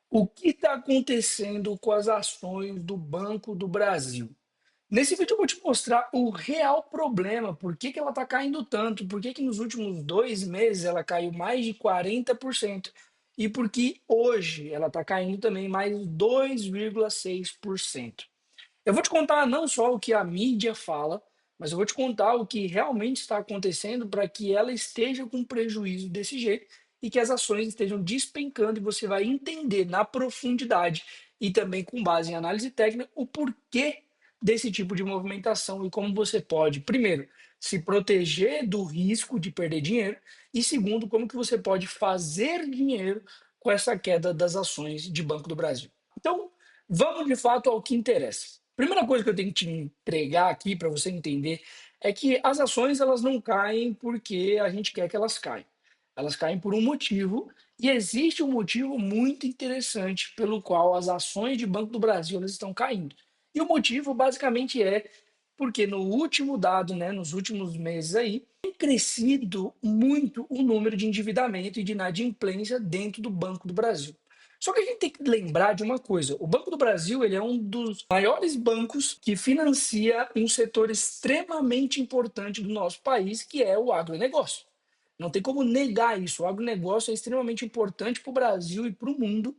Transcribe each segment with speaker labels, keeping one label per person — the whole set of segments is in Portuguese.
Speaker 1: O que está acontecendo com as ações do Banco do Brasil? Nesse vídeo eu vou te mostrar o real problema, por que que ela está caindo tanto, por que que nos últimos 2 meses ela caiu mais de 40% e por que hoje ela está caindo também mais 2,6%. Eu vou te contar não só o que a mídia fala, mas eu vou te contar o que realmente está acontecendo para que ela esteja com prejuízo desse jeito e que as ações estejam despencando e você vai entender na profundidade e também com base em análise técnica o porquê desse tipo de movimentação e como você pode, primeiro, se proteger do risco de perder dinheiro e segundo, como que você pode fazer dinheiro com essa queda das ações de Banco do Brasil. Então, vamos de fato ao que interessa. Primeira coisa que eu tenho que te entregar aqui para você entender é que as ações elas não caem porque a gente quer que elas caiam. Elas caem por um motivo e existe um motivo muito interessante pelo qual as ações de Banco do Brasil elas estão caindo. E o motivo basicamente é porque no último dado, né, nos últimos meses aí, tem crescido muito o número de endividamento e de inadimplência dentro do Banco do Brasil. Só que a gente tem que lembrar de uma coisa: o Banco do Brasil ele é um dos maiores bancos que financia um setor extremamente importante do nosso país, que é o agronegócio. Não tem como negar isso. O agronegócio é extremamente importante para o Brasil e para o mundo,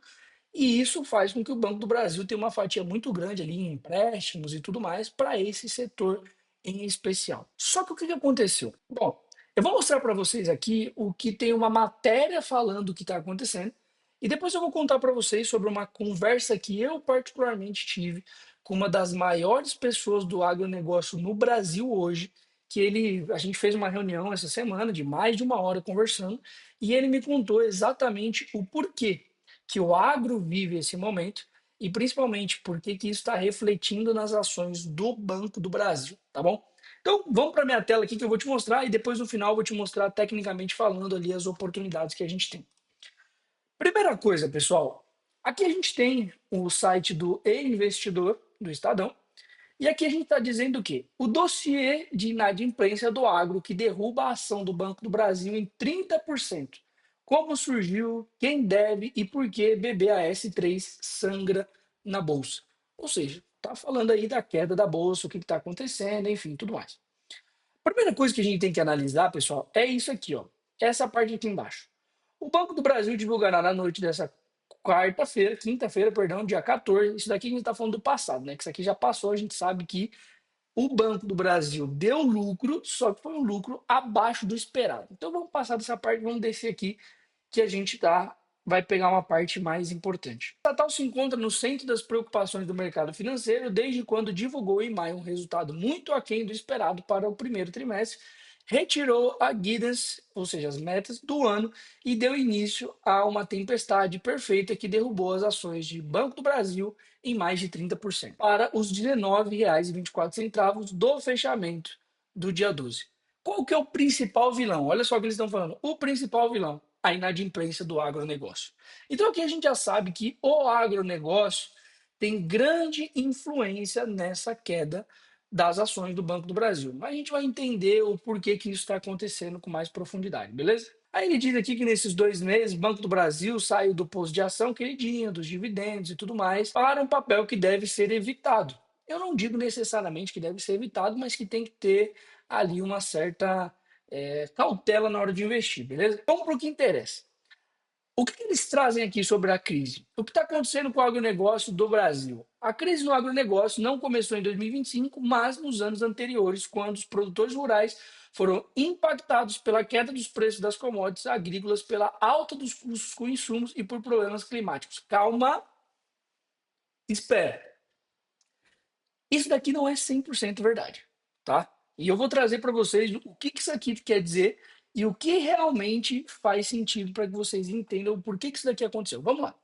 Speaker 1: e isso faz com que o Banco do Brasil tenha uma fatia muito grande ali em empréstimos e tudo mais para esse setor em especial. Só que o que que aconteceu? Bom, eu vou mostrar para vocês aqui o que tem uma matéria falando o que está acontecendo, e depois eu vou contar para vocês sobre uma conversa que eu particularmente tive com uma das maiores pessoas do agronegócio no Brasil hoje, a gente fez uma reunião essa semana de mais de uma hora conversando, e ele me contou exatamente o porquê que o agro vive esse momento e principalmente por que que isso está refletindo nas ações do Banco do Brasil, tá bom? Então, vamos para a minha tela aqui que eu vou te mostrar e depois no final eu vou te mostrar tecnicamente falando ali as oportunidades que a gente tem. Primeira coisa, pessoal, aqui a gente tem o site do E-Investidor, do Estadão, e aqui a gente está dizendo o quê? O dossiê de inadimplência do agro que derruba a ação do Banco do Brasil em 30%. Como surgiu, quem deve e por que BBAS3 sangra na bolsa. Ou seja, está falando aí da queda da bolsa, o que está acontecendo, enfim, tudo mais. A primeira coisa que a gente tem que analisar, pessoal, é isso aqui, ó. Essa parte aqui embaixo. O Banco do Brasil divulgará na noite dessa quarta-feira, quinta-feira, perdão, dia 14. Isso daqui a gente está falando do passado, né? Que isso aqui já passou, a gente sabe que o Banco do Brasil deu lucro, só que foi um lucro abaixo do esperado. Então vamos passar dessa parte, vamos descer aqui, que a gente vai pegar uma parte mais importante. A Estatal se encontra no centro das preocupações do mercado financeiro desde quando divulgou em maio um resultado muito aquém do esperado para o primeiro trimestre, retirou a guidance, ou seja, as metas do ano, e deu início a uma tempestade perfeita que derrubou as ações de Banco do Brasil em mais de 30%, para os R$ 19,24 do fechamento do dia 12. Qual que é o principal vilão? Olha só o que eles estão falando. O principal vilão, a inadimplência do agronegócio. Então aqui a gente já sabe que o agronegócio tem grande influência nessa queda das ações do Banco do Brasil. Mas a gente vai entender o porquê que isso está acontecendo com mais profundidade, beleza? Aí ele diz aqui que nesses 2 meses, o Banco do Brasil saiu do posto de ação que ele tinha, dos dividendos e tudo mais, para um papel que deve ser evitado. Eu não digo necessariamente que deve ser evitado, mas que tem que ter ali uma certa cautela na hora de investir, beleza? Vamos para o que interessa. O que eles trazem aqui sobre a crise? O que está acontecendo com o agronegócio do Brasil? A crise no agronegócio não começou em 2025, mas nos anos anteriores, quando os produtores rurais foram impactados pela queda dos preços das commodities agrícolas, pela alta dos custos com insumos e por problemas climáticos. Calma, espera. Isso daqui não é 100% verdade, tá? E eu vou trazer para vocês o que que isso aqui quer dizer e o que realmente faz sentido para que vocês entendam o porquê que isso daqui aconteceu. Vamos lá.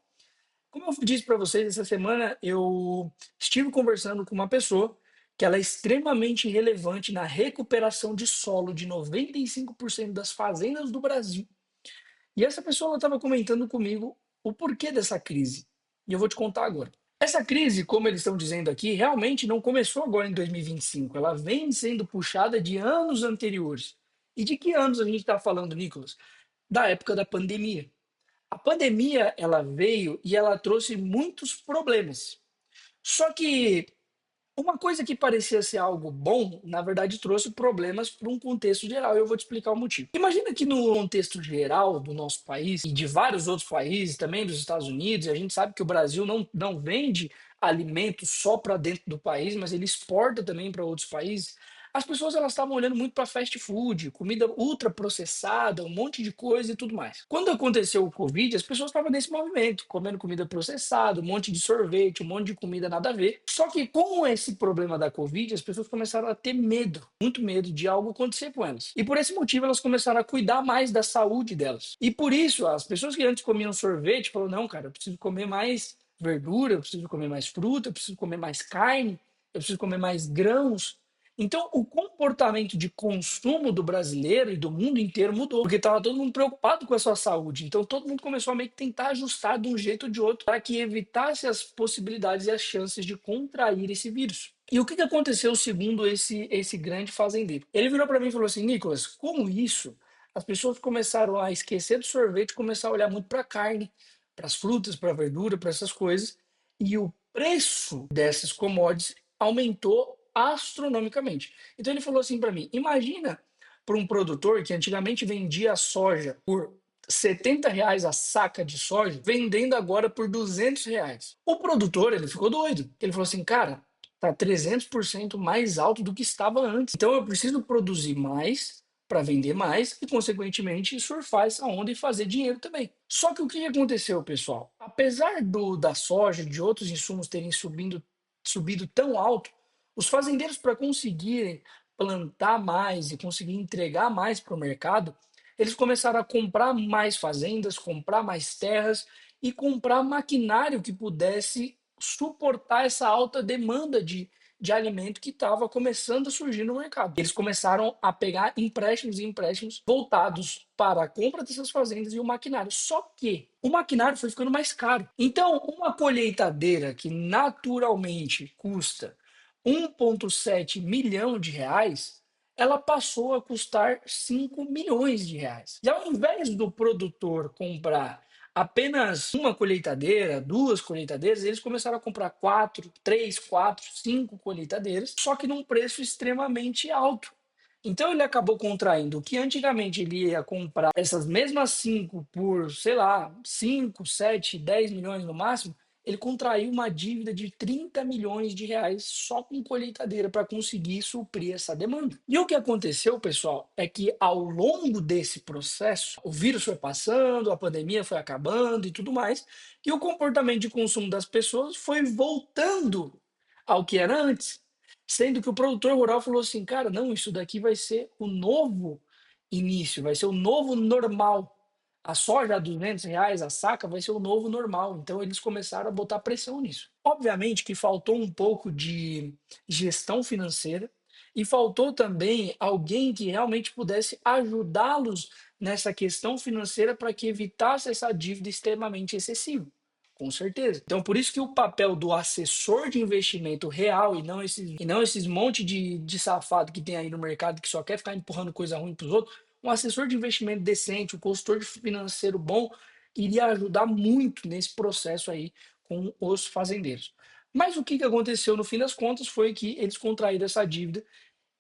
Speaker 1: Como eu disse para vocês, essa semana eu estive conversando com uma pessoa que ela é extremamente relevante na recuperação de solo de 95% das fazendas do Brasil. E essa pessoa estava comentando comigo o porquê dessa crise. E eu vou te contar agora. Essa crise, como eles estão dizendo aqui, realmente não começou agora em 2025. Ela vem sendo puxada de anos anteriores. E de que anos a gente está falando, Nicolas? Da época da pandemia. A pandemia, ela veio e ela trouxe muitos problemas. Só que uma coisa que parecia ser algo bom, na verdade trouxe problemas para um contexto geral, e eu vou te explicar o motivo. Imagina que no contexto geral do nosso país e de vários outros países, também dos Estados Unidos, e a gente sabe que o Brasil não vende alimentos só para dentro do país, mas ele exporta também para outros países. As pessoas elas estavam olhando muito para fast food, comida ultraprocessada, um monte de coisa e tudo mais. Quando aconteceu o Covid, as pessoas estavam nesse movimento, comendo comida processada, um monte de sorvete, um monte de comida nada a ver. Só que com esse problema da Covid, as pessoas começaram a ter medo, muito medo de algo acontecer com elas. E por esse motivo, elas começaram a cuidar mais da saúde delas. E por isso, as pessoas que antes comiam sorvete falaram: não, cara, eu preciso comer mais verdura, eu preciso comer mais fruta, eu preciso comer mais carne, eu preciso comer mais grãos. Então, o comportamento de consumo do brasileiro e do mundo inteiro mudou, porque estava todo mundo preocupado com a sua saúde. Então, todo mundo começou a meio que tentar ajustar de um jeito ou de outro para que evitasse as possibilidades e as chances de contrair esse vírus. E o que aconteceu segundo esse grande fazendeiro? Ele virou para mim e falou assim: Nicolas, com isso, as pessoas começaram a esquecer do sorvete e começaram a olhar muito para a carne, para as frutas, para a verdura, para essas coisas. E o preço dessas commodities aumentou astronomicamente. Então ele falou assim para mim: imagina para um produtor que antigamente vendia soja por R$ 70 a saca de soja, vendendo agora por R$ 200. O produtor ele ficou doido. Ele falou assim: cara, tá 300% mais alto do que estava antes. Então eu preciso produzir mais para vender mais e, consequentemente, surfar essa onda e fazer dinheiro também. Só que o que aconteceu, pessoal? Apesar da soja e de outros insumos terem subido tão alto, os fazendeiros, para conseguirem plantar mais e conseguir entregar mais para o mercado, eles começaram a comprar mais fazendas, comprar mais terras e comprar maquinário que pudesse suportar essa alta demanda de alimento que estava começando a surgir no mercado. Eles começaram a pegar empréstimos e empréstimos voltados para a compra dessas fazendas e o maquinário. Só que o maquinário foi ficando mais caro. Então, uma colheitadeira que naturalmente custa 1,7 milhão de reais, ela passou a custar 5 milhões de reais. E ao invés do produtor comprar apenas uma colheitadeira, duas colheitadeiras, eles começaram a comprar quatro, três, quatro, cinco colheitadeiras, só que num preço extremamente alto. Então ele acabou contraindo o que antigamente ele ia comprar essas mesmas cinco por, sei lá, 5, 7, 10 milhões no máximo, ele contraiu uma dívida de 30 milhões de reais só com colheitadeira para conseguir suprir essa demanda. E o que aconteceu, pessoal, é que ao longo desse processo, o vírus foi passando, a pandemia foi acabando e tudo mais, e o comportamento de consumo das pessoas foi voltando ao que era antes. Sendo que o produtor rural falou assim: cara, não, isso daqui vai ser o novo início, vai ser o novo normal. A soja a R$ 200 a saca vai ser o novo normal. Então eles começaram a botar pressão nisso. Obviamente que faltou um pouco de gestão financeira e faltou também alguém que realmente pudesse ajudá-los nessa questão financeira para que evitasse essa dívida extremamente excessiva. Com certeza. Então, por isso que o papel do assessor de investimento real e não esses monte de safado que tem aí no mercado que só quer ficar empurrando coisa ruim para os outros, um assessor de investimento decente, um consultor de financeiro bom, iria ajudar muito nesse processo aí com os fazendeiros. Mas o que aconteceu no fim das contas foi que eles contraíram essa dívida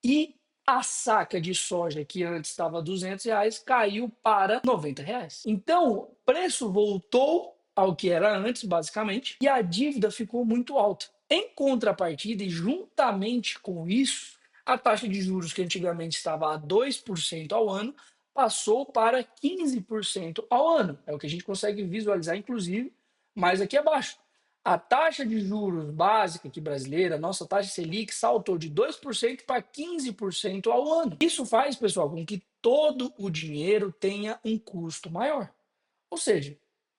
Speaker 1: e a saca de soja que antes estava R$ 200 caiu para R$ 90. Então, o preço voltou ao que era antes, basicamente, e a dívida ficou muito alta. Em contrapartida, e juntamente com isso, a taxa de juros que antigamente estava a 2% ao ano passou para 15% ao ano. É o que a gente consegue visualizar, inclusive, mais aqui abaixo. A taxa de juros básica aqui brasileira, nossa taxa Selic, saltou de 2% para 15% ao ano. Isso faz, pessoal, com que todo o dinheiro tenha um custo maior. Ou seja,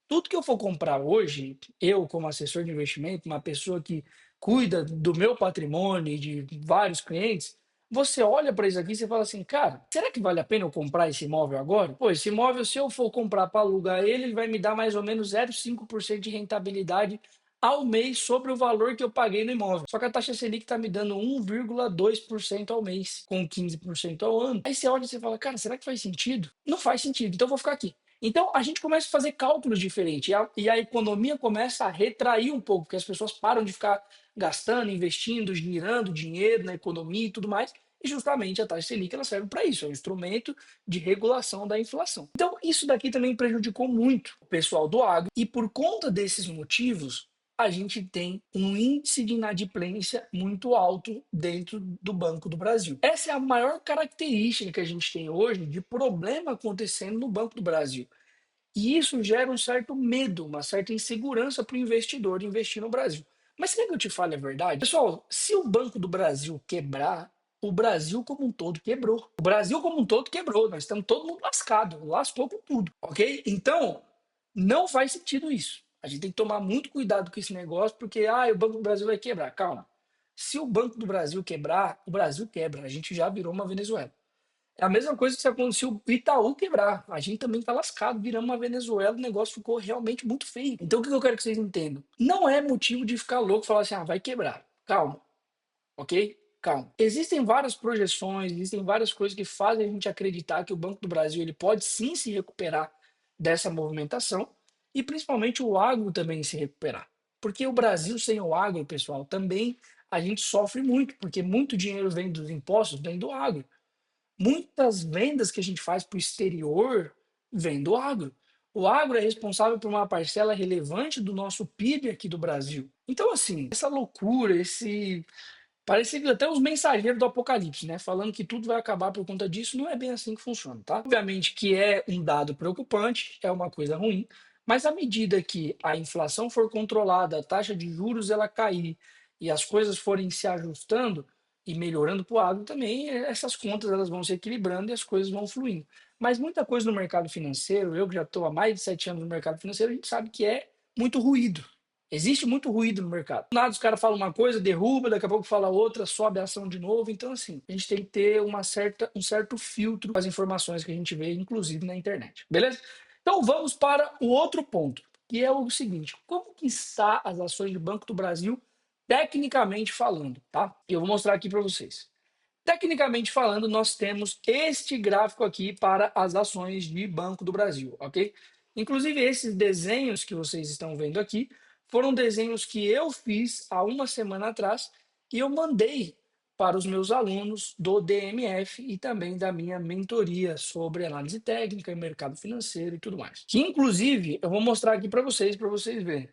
Speaker 1: tudo que eu for comprar hoje, eu como assessor de investimento, uma pessoa que cuida do meu patrimônio e de vários clientes, você olha para isso aqui e você fala assim: cara, será que vale a pena eu comprar esse imóvel agora? Pô, esse imóvel, se eu for comprar para alugar ele vai me dar mais ou menos 0,5% de rentabilidade ao mês sobre o valor que eu paguei no imóvel. Só que a taxa Selic está me dando 1,2% ao mês, com 15% ao ano. Aí você olha e você fala: cara, será que faz sentido? Não faz sentido, então eu vou ficar aqui. Então, a gente começa a fazer cálculos diferentes e a economia começa a retrair um pouco, porque as pessoas param de ficar gastando, investindo, girando dinheiro na economia e tudo mais. E justamente a taxa Selic ela serve para isso, é um instrumento de regulação da inflação. Então, isso daqui também prejudicou muito o pessoal do agro, e por conta desses motivos, a gente tem um índice de inadimplência muito alto dentro do Banco do Brasil. Essa é a maior característica que a gente tem hoje de problema acontecendo no Banco do Brasil. E isso gera um certo medo, uma certa insegurança para o investidor investir no Brasil. Mas quer que eu te fale a verdade? Pessoal, se o Banco do Brasil quebrar, o Brasil como um todo quebrou. O Brasil como um todo quebrou. Nós estamos todo mundo lascado, lascou com tudo, ok? Então, não faz sentido isso. A gente tem que tomar muito cuidado com esse negócio, porque o Banco do Brasil vai quebrar. Calma. Se o Banco do Brasil quebrar, o Brasil quebra. A gente já virou uma Venezuela. É a mesma coisa que se acontecer o Itaú quebrar. A gente também tá lascado, viramos uma Venezuela, o negócio ficou realmente muito feio. Então o que eu quero que vocês entendam? Não é motivo de ficar louco e falar assim, vai quebrar. Calma, ok? Calma. Existem várias projeções, existem várias coisas que fazem a gente acreditar que o Banco do Brasil ele pode sim se recuperar dessa movimentação e principalmente o agro também se recuperar. Porque o Brasil sem o agro, pessoal, também a gente sofre muito, porque muito dinheiro vem dos impostos, vem do agro. Muitas vendas que a gente faz para o exterior vêm do agro. O agro é responsável por uma parcela relevante do nosso PIB aqui do Brasil. Então, assim, essa loucura, esse parece até os mensageiros do apocalipse, né? Falando que tudo vai acabar por conta disso, não é bem assim que funciona, tá? Obviamente que é um dado preocupante, é uma coisa ruim, mas à medida que a inflação for controlada, a taxa de juros ela cair e as coisas forem se ajustando e melhorando para o agro também, essas contas elas vão se equilibrando e as coisas vão fluindo. Mas muita coisa no mercado financeiro, eu que já estou há mais de 7 anos no mercado financeiro, a gente sabe que é muito ruído. Existe muito ruído no mercado. Do nada os caras falam uma coisa, derruba, daqui a pouco fala outra, sobe a ação de novo. Então, assim, a gente tem que ter um certo filtro com as informações que a gente vê, inclusive na internet. Beleza? Então, vamos para o outro ponto, que é o seguinte: como que está as ações do Banco do Brasil, tecnicamente falando, tá? Eu vou mostrar aqui para vocês. Tecnicamente falando, nós temos este gráfico aqui para as ações de Banco do Brasil, ok? Inclusive, esses desenhos que vocês estão vendo aqui foram desenhos que eu fiz há uma semana atrás e eu mandei para os meus alunos do DMF e também da minha mentoria sobre análise técnica e mercado financeiro e tudo mais. Que, inclusive, eu vou mostrar aqui para vocês verem.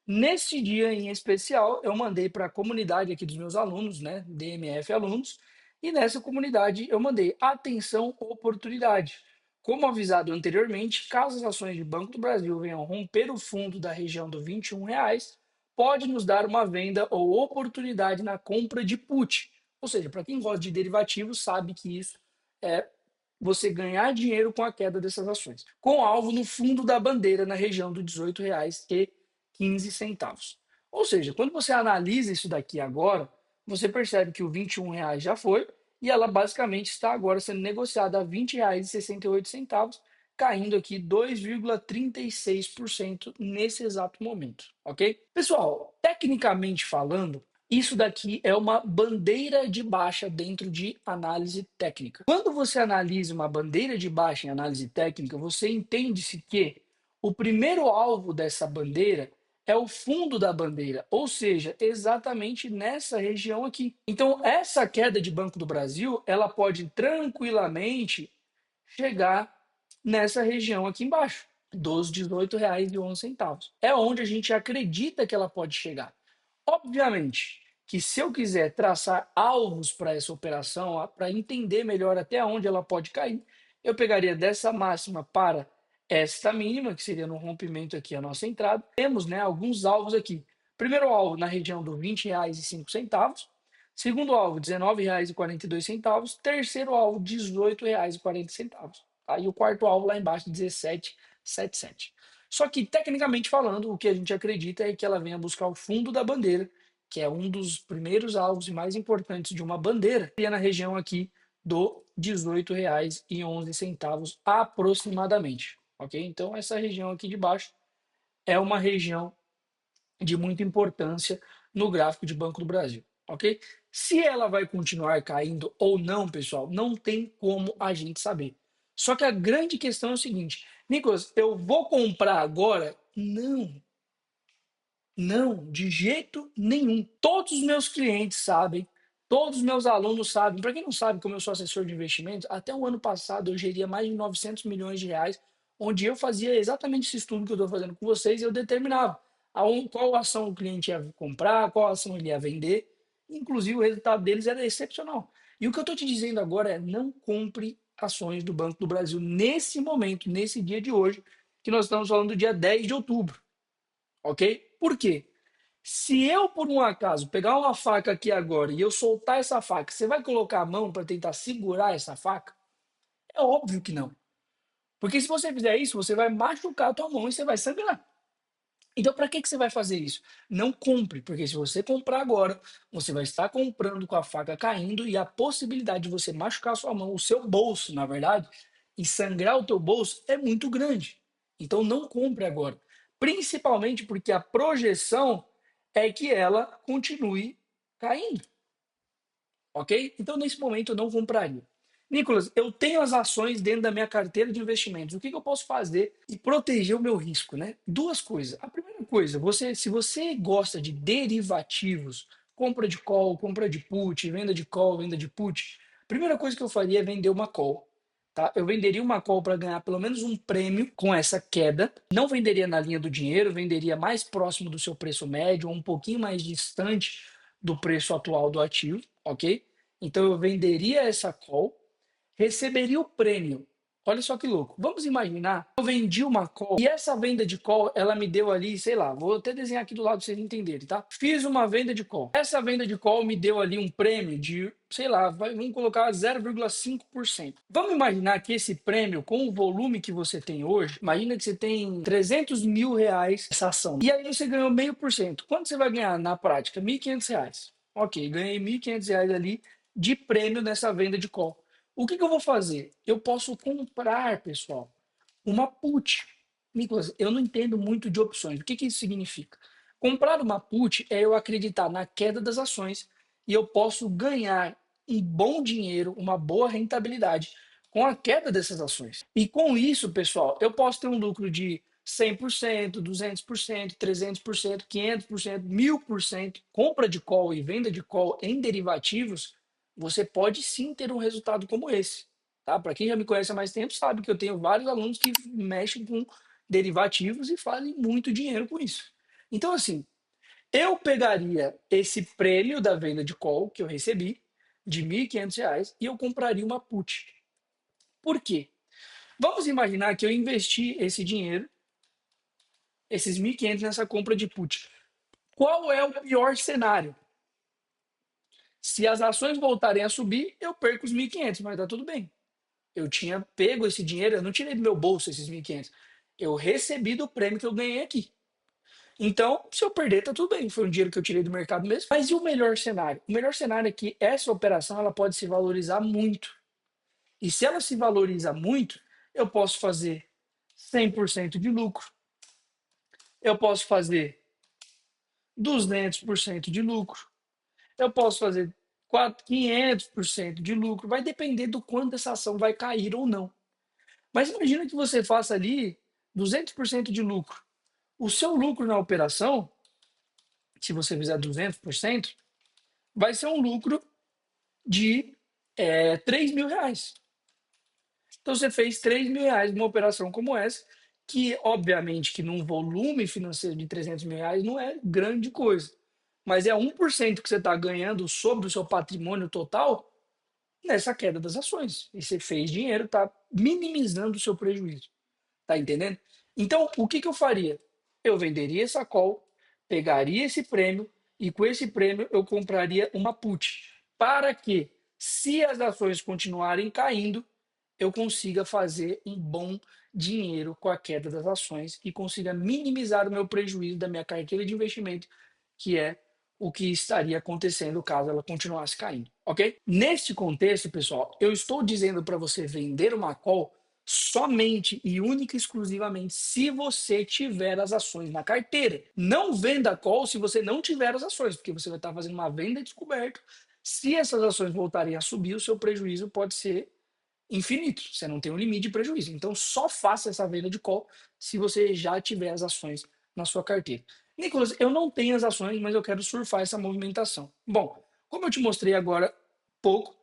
Speaker 1: Nesse dia em especial, eu mandei para a comunidade aqui dos meus alunos, né, DMF alunos, e nessa comunidade eu mandei atenção oportunidade. Como avisado anteriormente, caso as ações de Banco do Brasil venham romper o fundo da região do R$ 21, pode nos dar uma venda ou oportunidade na compra de put. Ou seja, para quem gosta de derivativos, sabe que isso é você ganhar dinheiro com a queda dessas ações, com alvo no fundo da bandeira na região dos R$ 18,15. Ou seja, quando você analisa isso daqui agora, você percebe que o R$ 21 já foi e ela basicamente está agora sendo negociada a R$ 20,68, caindo aqui 2,36% nesse exato momento, ok? Pessoal, tecnicamente falando, isso daqui é uma bandeira de baixa dentro de análise técnica. Quando você analisa uma bandeira de baixa em análise técnica, você entende-se que o primeiro alvo dessa bandeira é o fundo da bandeira, ou seja, exatamente nessa região aqui. Então, essa queda de Banco do Brasil, ela pode tranquilamente chegar nessa região aqui embaixo, dos R$ 18,11. É onde a gente acredita que ela pode chegar. Obviamente que se eu quiser traçar alvos para essa operação, para entender melhor até onde ela pode cair, eu pegaria dessa máxima para esta mínima, que seria no rompimento aqui a nossa entrada. Temos, né, alguns alvos aqui. Primeiro alvo na região do R$ 20,05. Segundo alvo, R$ 19,42. Terceiro alvo, R$ 18,40. Aí o quarto alvo lá embaixo, 17,77. Só que, tecnicamente falando, o que a gente acredita é que ela venha buscar o fundo da bandeira, que é um dos primeiros alvos e mais importantes de uma bandeira, e é na região aqui do R$ 18,11 aproximadamente, ok? Então, essa região aqui de baixo é uma região de muita importância no gráfico de Banco do Brasil, ok? Se ela vai continuar caindo ou não, pessoal, não tem como a gente saber. Só que a grande questão é o seguinte, Nicolas, eu vou comprar agora? Não, não, de jeito nenhum. Todos os meus clientes sabem, todos os meus alunos sabem. Para quem não sabe, como eu sou assessor de investimentos, até o ano passado eu geria mais de 900 milhões de reais, onde eu fazia exatamente esse estudo que eu estou fazendo com vocês e eu determinava qual ação o cliente ia comprar, qual ação ele ia vender. Inclusive, o resultado deles era excepcional. E o que eu estou te dizendo agora é não compre ações do Banco do Brasil nesse momento, nesse dia de hoje, que nós estamos falando do dia 10 de outubro, ok? Por quê? Se eu, por um acaso, pegar uma faca aqui agora e eu soltar essa faca, você vai colocar a mão para tentar segurar essa faca? É óbvio que não. Porque se você fizer isso, você vai machucar a tua mão e você vai sangrar. Então, para que você vai fazer isso? Não compre, porque se você comprar agora, você vai estar comprando com a faca caindo e a possibilidade de você machucar a sua mão, o seu bolso, na verdade, e sangrar o teu bolso é muito grande. Então, não compre agora. Principalmente porque a projeção é que ela continue caindo. Ok? Então, nesse momento, eu não compraria. Nicolas, eu tenho as ações dentro da minha carteira de investimentos. O que eu posso fazer e proteger o meu risco, né? Duas coisas. A primeira coisa, se você gosta de derivativos, compra de call, compra de put, venda de call, venda de put, a primeira coisa que eu faria é vender uma call. Tá? Eu venderia uma call para ganhar pelo menos um prêmio com essa queda. Não venderia na linha do dinheiro, venderia mais próximo do seu preço médio, ou um pouquinho mais distante do preço atual do ativo, ok? Então eu venderia essa call, receberia o prêmio. Olha só que louco. Vamos imaginar, eu vendi uma call e essa venda de call, ela me deu ali, sei lá, vou até desenhar aqui do lado para vocês entenderem, tá? Fiz uma venda de call. Essa venda de call me deu ali um prêmio de, sei lá, vamos colocar 0,5%. Vamos imaginar que esse prêmio, com o volume que você tem hoje, imagina que você tem 300 mil reais essa ação. E aí você ganhou 0,5%. Quanto você vai ganhar na prática? R$ 1.500. Ok, ganhei R$ 1.500 ali de prêmio nessa venda de call. O que eu vou fazer? Eu posso comprar, pessoal, uma put. Nicolas, eu não entendo muito de opções. O que isso significa? Comprar uma put é eu acreditar na queda das ações e eu posso ganhar um bom dinheiro, uma boa rentabilidade com a queda dessas ações. E com isso, pessoal, eu posso ter um lucro de 100%, 200%, 300%, 500%, 1000%. Compra de call e venda de call em derivativos, você pode sim ter um resultado como esse. Tá? Para quem já me conhece há mais tempo, sabe que eu tenho vários alunos que mexem com derivativos e fazem muito dinheiro com isso. Então, assim, eu pegaria esse prêmio da venda de call que eu recebi, de R$ 1.500, e eu compraria uma put. Por quê? Vamos imaginar que eu investi esse dinheiro, esses 1.500 nessa compra de put. Qual é o pior cenário? Se as ações voltarem a subir, eu perco os 1.500, mas tá tudo bem. Eu tinha pego esse dinheiro, eu não tirei do meu bolso esses 1.500. Eu recebi do prêmio que eu ganhei aqui. Então, se eu perder, tá tudo bem. Foi um dinheiro que eu tirei do mercado mesmo. Mas e o melhor cenário? O melhor cenário é que essa operação ela pode se valorizar muito. E se ela se valoriza muito, eu posso fazer 100% de lucro. Eu posso fazer 200% de lucro. Eu posso fazer 500% de lucro. Vai depender do quanto essa ação vai cair ou não. Mas imagina que você faça ali 200% de lucro. O seu lucro na operação, se você fizer 200%, vai ser um lucro de R$ 3.000. Então você fez R$ 3.000 numa operação como essa, que obviamente que num volume financeiro de R$ 300.000 não é grande coisa, mas é 1% que você está ganhando sobre o seu patrimônio total nessa queda das ações. E você fez dinheiro, está minimizando o seu prejuízo. Tá entendendo? Então, o que eu faria? Eu venderia essa call, pegaria esse prêmio e com esse prêmio eu compraria uma put, para que, se as ações continuarem caindo, eu consiga fazer um bom dinheiro com a queda das ações e consiga minimizar o meu prejuízo da minha carteira de investimento, que é o que estaria acontecendo caso ela continuasse caindo, ok? Neste contexto, pessoal, eu estou dizendo para você vender uma call somente e única e exclusivamente se você tiver as ações na carteira. Não venda call se você não tiver as ações, porque você vai estar fazendo uma venda descoberta. Se essas ações voltarem a subir, o seu prejuízo pode ser infinito, você não tem um limite de prejuízo. Então, só faça essa venda de call se você já tiver as ações na sua carteira. Nicolas, eu não tenho as ações, mas eu quero surfar essa movimentação. Bom, como eu te mostrei agora pouco,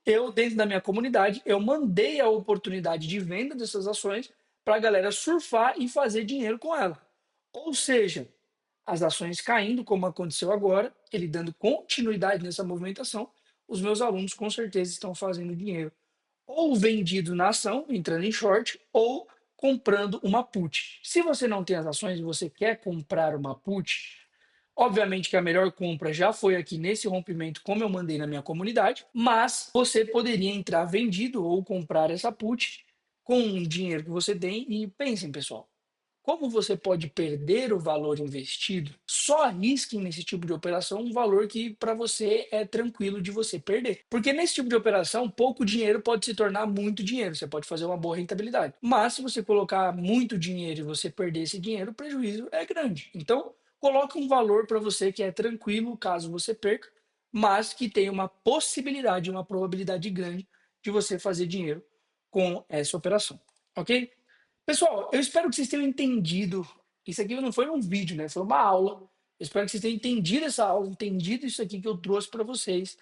Speaker 1: eu, dentro da minha comunidade, eu mandei a oportunidade de venda dessas ações para a galera surfar e fazer dinheiro com ela. Ou seja, as ações caindo, como aconteceu agora, ele dando continuidade nessa movimentação, os meus alunos com certeza estão fazendo dinheiro ou vendido na ação, entrando em short, ou comprando uma put. Se você não tem as ações e você quer comprar uma put, obviamente que a melhor compra já foi aqui nesse rompimento, como eu mandei na minha comunidade, mas você poderia entrar vendido ou comprar essa put com o dinheiro que você tem. E pensem, pessoal, como você pode perder o valor investido, só arrisque nesse tipo de operação um valor que para você é tranquilo de você perder. Porque nesse tipo de operação, pouco dinheiro pode se tornar muito dinheiro, você pode fazer uma boa rentabilidade. Mas se você colocar muito dinheiro e você perder esse dinheiro, o prejuízo é grande. Então, coloque um valor para você que é tranquilo caso você perca, mas que tem uma possibilidade, uma probabilidade grande de você fazer dinheiro com essa operação. Ok? Pessoal, eu espero que vocês tenham entendido. Isso aqui não foi um vídeo, né? Foi uma aula. Eu espero que vocês tenham entendido essa aula, entendido isso aqui que eu trouxe para vocês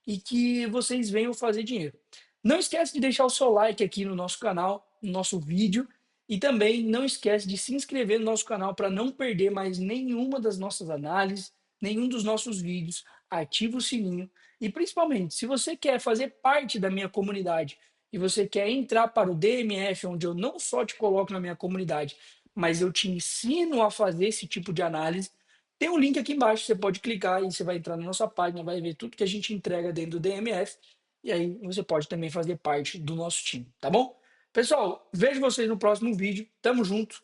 Speaker 1: e que vocês venham fazer dinheiro. Não esquece de deixar o seu like aqui no nosso canal, no nosso vídeo, e também não esquece de se inscrever no nosso canal para não perder mais nenhuma das nossas análises, nenhum dos nossos vídeos. Ativa o sininho e principalmente, se você quer fazer parte da minha comunidade e você quer entrar para o DMF, onde eu não só te coloco na minha comunidade, mas eu te ensino a fazer esse tipo de análise, tem um link aqui embaixo, você pode clicar e você vai entrar na nossa página, vai ver tudo que a gente entrega dentro do DMF, e aí você pode também fazer parte do nosso time, tá bom? Pessoal, vejo vocês no próximo vídeo, tamo junto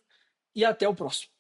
Speaker 1: e até o próximo.